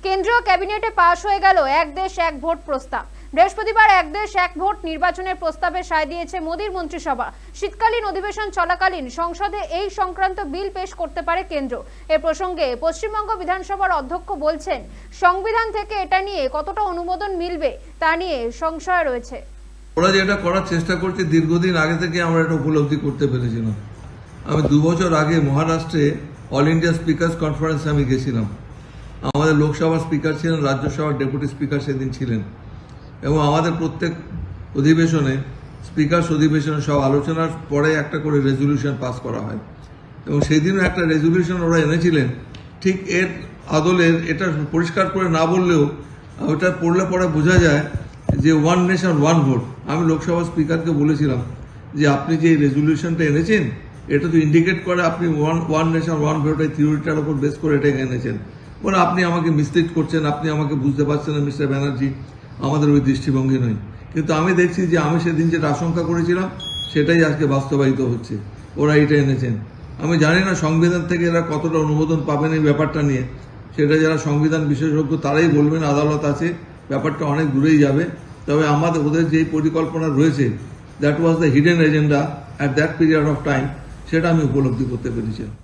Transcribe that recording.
কেন্দ্রীয় ক্যাবিনেটে পাশ হয়ে গেল এক দেশ এক ভোট প্রস্তাব। বৃহস্পতিবার এক দেশ এক ভোট নির্বাচনের প্রস্তাবে সায় দিয়েছে মোদীর মন্ত্রিসভা। শীতকালীন অধিবেশন চলাকালীন সংসদে এই সংক্রান্ত বিল পেশ করতে পারে কেন্দ্র। এ প্রসঙ্গে পশ্চিমবঙ্গ বিধানসভার অধ্যক্ষ বলছেন, সংবিধান থেকে এটা নিয়ে কতটা অনুমোদন মিলবে তা নিয়ে সংশয় রয়েছে। ওরা যেটা করার চেষ্টা করছে দীর্ঘদিন আগে থেকে আমরা এটা উপলব্ধি করতে পেরেছিলাম। আমি 2 বছর আগে মহারাষ্ট্রে অল ইন্ডিয়া স্পিকার্স কনফারেন্সে আমি গেছিলাম। আমাদের লোকসভার স্পিকার ছিলেন, রাজ্যসভার ডেপুটি স্পিকার সেদিন ছিলেন, এবং আমাদের প্রত্যেক অধিবেশনে স্পিকার্স অধিবেশনে সব আলোচনার পরে একটা করে রেজলিউশন পাস করা হয়, এবং সেই দিনও একটা রেজলিউশন ওরা এনেছিলেন। ঠিক এর আদলের এটা পরিষ্কার করে না বললেও ওটা পড়লে পরে বোঝা যায় যে ওয়ান নেশন ওয়ান ভোট। আমি লোকসভা স্পিকারকে বলেছিলাম যে আপনি যে রেজলিউশনটা এনেছেন এটা তো ইন্ডিকেট করে আপনি ওয়ান নেশন ওয়ান ভোট এই থিওরিটার উপর বেস করে এটা এনেছেন। বলে আপনি আমাকে মিসলিড করছেন, আপনি আমাকে বুঝতে পারছেন না মিস্টার ব্যানার্জি, আমাদের ওই দৃষ্টিভঙ্গি নয়। কিন্তু আমি দেখছি যে আমি সেদিন যেটা আশঙ্কা করেছিলাম সেটাই আজকে বাস্তবায়িত হচ্ছে। ওরা এটা এনেছেন। আমি জানি না সংবিধান থেকে এরা কতটা অনুমোদন পাবেন এই ব্যাপারটা নিয়ে, সেটা যারা সংবিধান বিশেষজ্ঞ তারাই বলবেন, আদালত আছে, ব্যাপারটা অনেক দূরেই যাবে। তবে আমাদের ওদের যেই পরিকল্পনা রয়েছে, that was the hidden agenda at that period of time, সেটা আমি উপলব্ধি করতে পেরেছিলাম।